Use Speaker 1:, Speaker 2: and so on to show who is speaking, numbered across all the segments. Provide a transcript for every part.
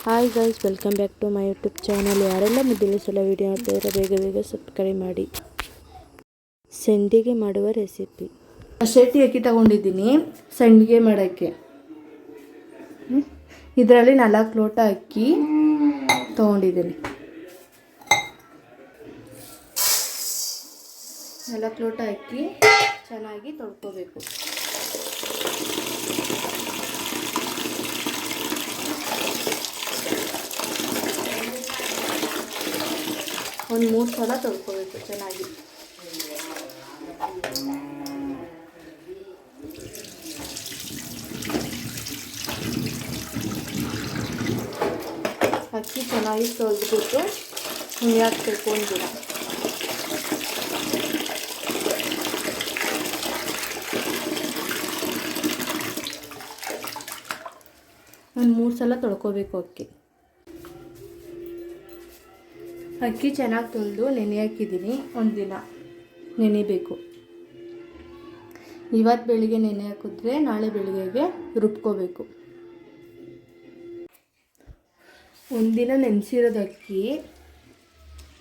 Speaker 1: Hi guys, welcome back to my YouTube channel. ಯಾರೆಲ್ಲ ಮೊದಲನೇ ಸಲ ವೀಡಿಯೋ ನೋಡ್ತಾ ಬೇಗ ಸಬ್ಸ್ಕ್ರೈಬ್ ಮಾಡಿ. ಸಂಡಿಗೆ ಮಾಡುವ ರೆಸಿಪಿ.
Speaker 2: ಶೇಟಿ ಅಕ್ಕಿ ತಗೊಂಡಿದ್ದೀನಿ ಸಂಡಿಗೆ ಮಾಡೋಕ್ಕೆ. ಇದರಲ್ಲಿ 4 ಲೋಟ ಅಕ್ಕಿ ತಗೊಂಡಿದ್ದೀನಿ. 4 ಲೋಟ ಅಕ್ಕಿ ಚೆನ್ನಾಗಿ ತೊಳ್ಕೊಬೇಕು. ಒಂದು 3 ಸಲ ತೊಳ್ಕೊಬೇಕು ಚೆನ್ನಾಗಿ. ಅಕ್ಕಿ ಚೆನ್ನಾಗಿ ತೊಳೆದ್ಬಿಟ್ಟು ಹುರಿಯಾಕ್ಬೇಕು ಒಂದಿನ. ಒಂದು 3 ಸಲ ತೊಳ್ಕೊಬೇಕು ಅಕ್ಕಿ. ಅಕ್ಕಿ ಚೆನ್ನಾಗಿ ತೊಳೆದು ನೆನೆ ಹಾಕಿದ್ದೀನಿ. ಒಂದಿನ ನೆನೆಬೇಕು. ಇವತ್ತು ಬೆಳಿಗ್ಗೆ ನೆನೆ ಹಾಕಿದ್ರೆ ನಾಳೆ ಬೆಳಿಗ್ಗೆಗೆ ರುಬ್ಕೋಬೇಕು. ಒಂದಿನ ನೆನೆಸಿರೋದು ಅಕ್ಕಿ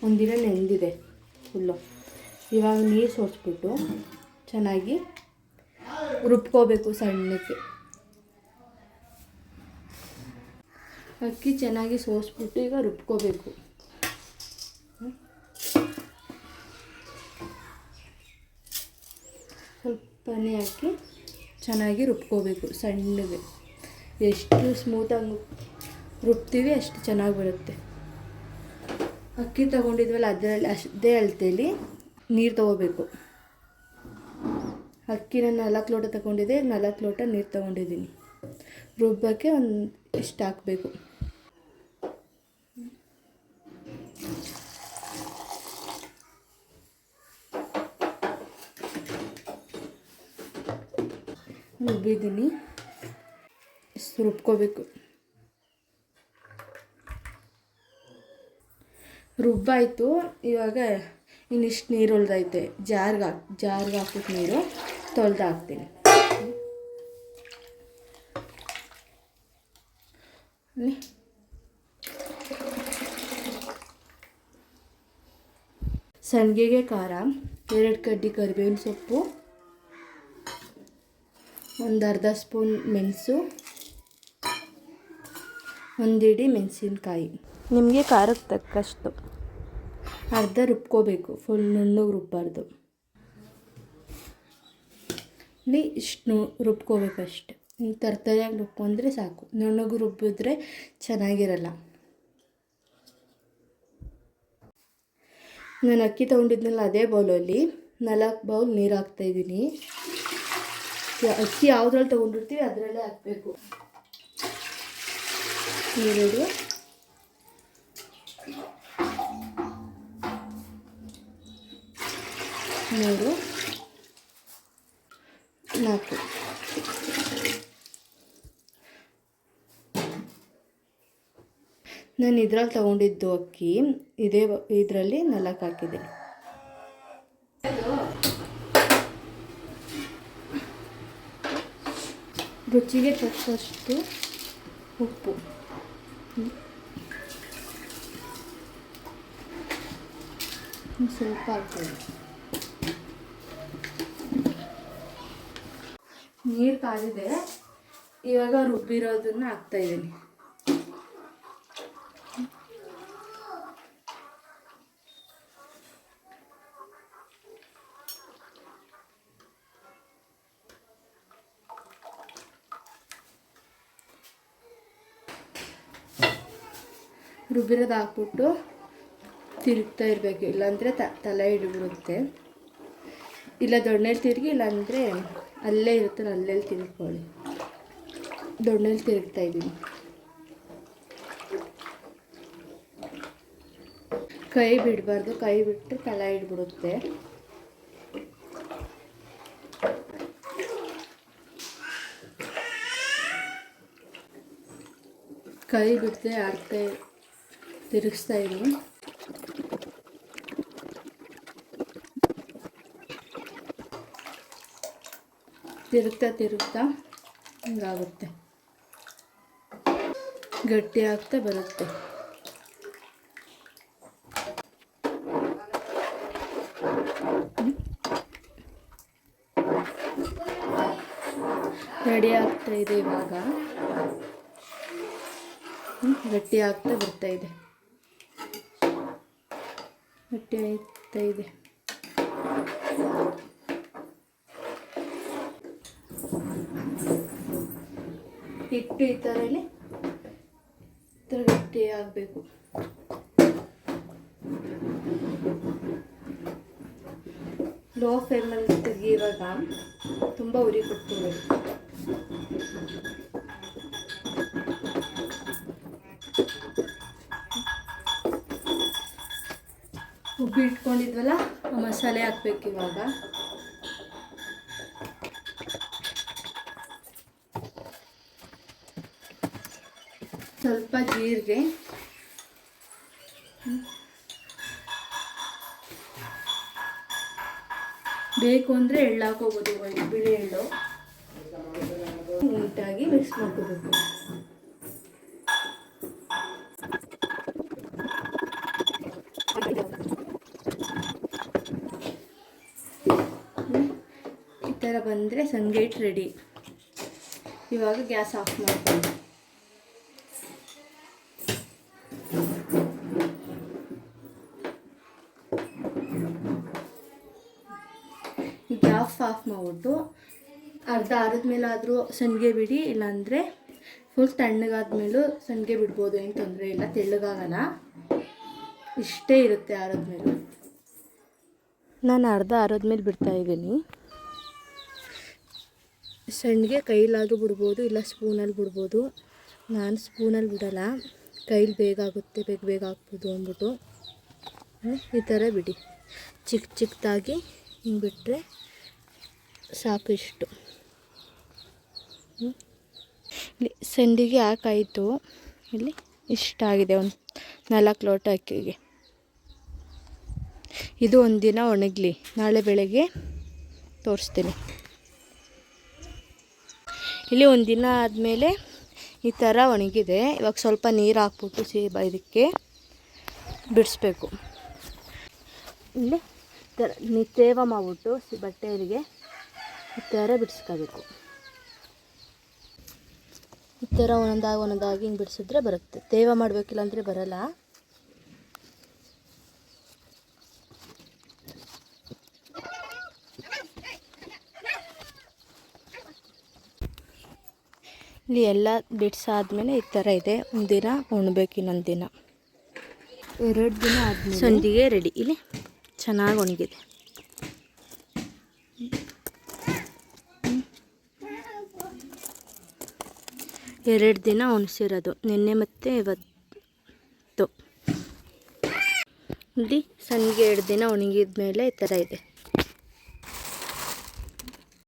Speaker 2: ಒಂದಿನ ನೆಂದಿದೆ ಫುಲ್ಲು. ಇವಾಗ ನೀರು ಸೋಸ್ಬಿಟ್ಟು ಚೆನ್ನಾಗಿ ರುಬ್ಕೋಬೇಕು ಸಣ್ಣಕ್ಕೆ. ಅಕ್ಕಿ ಚೆನ್ನಾಗಿ ಸೋಸ್ಬಿಟ್ಟು ಈಗ ರುಬ್ಕೋಬೇಕು. ಸ್ವಲ್ಪನೇ ಹಾಕಿ ಚೆನ್ನಾಗಿ ರುಬ್ಕೋಬೇಕು ಸಣ್ಣಗೆ. ಎಷ್ಟು ಸ್ಮೂತಾಗಿ ರುಬ್ತೀವಿ ಅಷ್ಟು ಚೆನ್ನಾಗಿ ಬರುತ್ತೆ. ಅಕ್ಕಿ ತೊಗೊಂಡಿದ್ವಲ್ಲ ಅದರಲ್ಲಿ ಅಷ್ಟೇ ಅಳತೆಯಲ್ಲಿ ನೀರು ತೊಗೋಬೇಕು. ಅಕ್ಕಿನ 4 ಲೋಟ ತೊಗೊಂಡಿದ್ದೆ, 4 ಲೋಟ ನೀರು ತೊಗೊಂಡಿದ್ದೀನಿ. ರುಬ್ಬಕ್ಕೆ ಇಷ್ಟು ಹಾಕಬೇಕು. ರುಬ್ಬಿದ್ದೀನಿ. ರುಬ್ಕೋಬೇಕು. ರುಬ್ಬಾಯಿತು. ಇವಾಗ ಇನ್ನಿಷ್ಟು ನೀರು ಉಳ್ದೈತೆ. ಜಾರ್ಗೆ ಹಾಕ್ಬಿಟ್ಟು ನೀರು ತೊಳೆದು ಹಾಕ್ತೀನಿ. ಸಂಡಿಗೆಗೆ ಖಾರ, 2 ಕಡ್ಡಿ ಕರಿಬೇವಿನ ಸೊಪ್ಪು, ಒಂದು ಅರ್ಧ ಸ್ಪೂನ್ ಮೆಣಸು, 1 ಹಿಡಿ ಮೆಣಸಿನ್ಕಾಯಿ.
Speaker 1: ನಿಮಗೆ ಖಾರಕ್ಕೆ ತಕ್ಕಷ್ಟು.
Speaker 2: ಅರ್ಧ ರುಬ್ಕೋಬೇಕು, ಫುಲ್ ನುಣ್ಣಗೆ ರುಬ್ಬಾರ್ದು. ಇಷ್ಟು ರುಬ್ಕೋಬೇಕಷ್ಟೆ. ತರ್ತರಿಯಾಗಿ ರುಬ್ಕೊಂಡ್ರೆ ಸಾಕು. ನುಣ್ಣಗೆ ರುಬ್ಬಿದ್ರೆ ಚೆನ್ನಾಗಿರಲ್ಲ. ನಾನು ಅಕ್ಕಿ ತೊಗೊಂಡಿದ್ನಲ್ಲ ಅದೇ ಬೌಲಲ್ಲಿ 4 ಬೌಲ್ ನೀರು ಹಾಕ್ತಾಯಿದ್ದೀನಿ. ಅಕ್ಕಿ ಯಾವುದ್ರಲ್ಲಿ ತೊಗೊಂಡಿರ್ತೀವಿ ಅದರಲ್ಲೇ ಹಾಕಬೇಕು ನೀರು. 3, 4 ನಾನು ಇದ್ರಲ್ಲಿ ತೊಗೊಂಡಿದ್ದು ಅಕ್ಕಿ ಇದರಲ್ಲಿ 4 ಹಾಕಿದ್ದೀನಿ. ರುಚಿಗೆ ತಕ್ಕಷ್ಟು ಉಪ್ಪು. ಸ್ವಲ್ಪ ಹಾಕ್ತೀನಿ. ನೀರು ಕಾದಿದೆ. ಇವಾಗ ರುಬ್ಬಿರೋದನ್ನು ಹಾಕ್ತಾಯಿದ್ದೀನಿ. ರುಬ್ಬಿರೋದು ಹಾಕ್ಬಿಟ್ಟು ತಿರುಗ್ತಾ ಇರಬೇಕು. ಇಲ್ಲಾಂದರೆ ತಲೆ ಹಿಡಿಬಿಡುತ್ತೆ. ಇಲ್ಲ ದೊಣ್ಣೆಲಿ ತಿರುಗಿ, ಇಲ್ಲಾಂದರೆ ಅಲ್ಲೇ ಇರುತ್ತಲ್ಲ ಅಲ್ಲೇ ತಿರುಗ್ಕೊಳ್ಳಿ. ದೊಣ್ಣೆಲಿ ತಿರುಗ್ತಾಯಿದ್ದೀನಿ. ಕೈ ಬಿಡಬಾರ್ದು. ಕೈ ಬಿಟ್ಟರೆ ತಲೆ ಹಿಡಿಬಿಡುತ್ತೆ. ಕೈ ಬಿಡದೆ ತಿರುಗಿಸ್ತಾ ಇದ್ದೀನಿ. ತಿರುಗ್ತಾ ಹಿಂಗಾಗುತ್ತೆ. ಗಟ್ಟಿ ಆಗ್ತಾ ಬರುತ್ತೆ. ರೆಡಿ ಆಗ್ತಾ ಇದೆ ಇವಾಗ. ಗಟ್ಟಿ ಆಗ್ತಾ ಬರ್ತಾ ಇದೆ, ಗಟ್ಟಿ ಆಗ್ತಾ ಇದೆ. ಹಿಟ್ಟು ಈ ಥರ ಗಟ್ಟಿ ಆಗಬೇಕು. ಲೋ ಫ್ಲೇಮಲ್ಲಿ ತೆಗಿಯುವಾಗ ತುಂಬ ಉರಿ ಕೊಡ್ತೀವಿ. ಉಬ್ಬಿ ಇಟ್ಕೊಂಡಿದ್ವಲ್ಲ, ಮಸಾಲೆ ಹಾಕ್ಬೇಕು ಇವಾಗ. ಸ್ವಲ್ಪ ಜೀರಿಗೆ, ಬೇಕು ಅಂದರೆ ಎಳ್ಳು ಹಾಕೋಬೋದು, ಬಿಳಿ ಎಳ್ಳು. ನೀಟಾಗಿ ಮಿಕ್ಸ್ ಮಾಡ್ಕೋಬೇಕು. ಈ ಥರ ಬಂದರೆ ಸಂಡಿಗೆ ಹಿಟ್ಟು ರೆಡಿ. ಇವಾಗ ಗ್ಯಾಸ್ ಆಫ್ ಮಾಡ್ತೀನಿ. ಗ್ಯಾಸ್ ಆಫ್ ಮಾಡಿಬಿಟ್ಟು ಅರ್ಧ ಆರಿದ್ಮೇಲಾದರೂ ಸಂಡಿಗೆ ಬಿಡಿ, ಇಲ್ಲಾಂದರೆ ಫುಲ್ ತಣ್ಣಗಾದ್ಮೇಲೂ ಸಂಡಿಗೆ ಬಿಡ್ಬೋದು, ಏನು ತೊಂದರೆ ಇಲ್ಲ, ತೆಳ್ಳಗಾಗಲ್ಲ, ಇಷ್ಟೇ ಇರುತ್ತೆ ಆರಿದ್ಮೇಲೆ.
Speaker 1: ನಾನು ಅರ್ಧ ಆರೋದ್ಮೇಲೆ ಬಿಡ್ತಾಯಿದ್ದೀನಿ. ಸಂಡಿಗೆ ಕೈಲಾದರೂ ಬಿಡ್ಬೋದು, ಇಲ್ಲ ಸ್ಪೂನಲ್ಲಿ ಬಿಡ್ಬೋದು. ನಾನು ಸ್ಪೂನಲ್ಲಿ ಬಿಡಲ್ಲ, ಕೈಲಿ ಬೇಗ ಆಗುತ್ತೆ, ಬೇಗ ಹಾಕ್ಬೋದು ಅಂದ್ಬಿಟ್ಟು ಈ ಥರ ಬಿಡಿ. ಚಿಕ್ಕದಾಗಿ ಹಿಂಗೆ ಬಿಟ್ಟರೆ ಸಾಕು. ಇಷ್ಟು ಇಲ್ಲಿ ಸಂಡಿಗೆ ಹಾಕಾಯಿತು. ಇಲ್ಲಿ ಇಷ್ಟಾಗಿದೆ, ಒಂದು 4 ಲೋಟ ಅಕ್ಕಿಗೆ. ಇದು ಒಂದಿನ ಒಣಗಲಿ, ನಾಳೆ ಬೆಳಗ್ಗೆ ತೋರಿಸ್ತೀನಿ. ಇಲ್ಲಿ ಒಂದಿನ ಆದಮೇಲೆ ಈ ಥರ ಒಣಗಿದೆ. ಇವಾಗ ಸ್ವಲ್ಪ ನೀರು ಹಾಕ್ಬಿಟ್ಟು ಇದಕ್ಕೆ ಬಿಡಿಸ್ಬೇಕು. ಇಲ್ಲಿ ತೇವ ಮಾಡಿಬಿಟ್ಟು ಬಟ್ಟೆಗೆ ಈ ಥರ ಬಿಡಿಸ್ಕೋಬೇಕು. ಈ ಥರ ಒಂದೊಂದಾಗಿ ಹಿಂಗೆ ಬಿಡಿಸಿದ್ರೆ ಬರುತ್ತೆ. ತೇವ ಮಾಡಬೇಕಿಲ್ಲ ಅಂದರೆ ಬರಲ್ಲ. ಇಲ್ಲಿ ಎಲ್ಲ ಬಿಡಿಸಾದ್ಮೇಲೆ ಈ ಥರ ಇದೆ. ಒಂದಿನ ಒಣಬೇಕು, ಇನ್ನೊಂದು ದಿನ, 2 ದಿನ ಆದಮೇಲೆ ಸಂಡಿಗೆ ರೆಡಿ. ಇಲ್ಲಿ ಚೆನ್ನಾಗಿ ಒಣಗಿದೆ. ಎರಡು ದಿನ ಒಣಸಿರೋದು, ನಿನ್ನೆ ಮತ್ತು ಇವತ್ತು. ಇಲ್ಲಿ ಸಂಡಿಗೆ 2 ದಿನ ಒಣಗಿದ ಮೇಲೆ ಈ ಥರ ಇದೆ.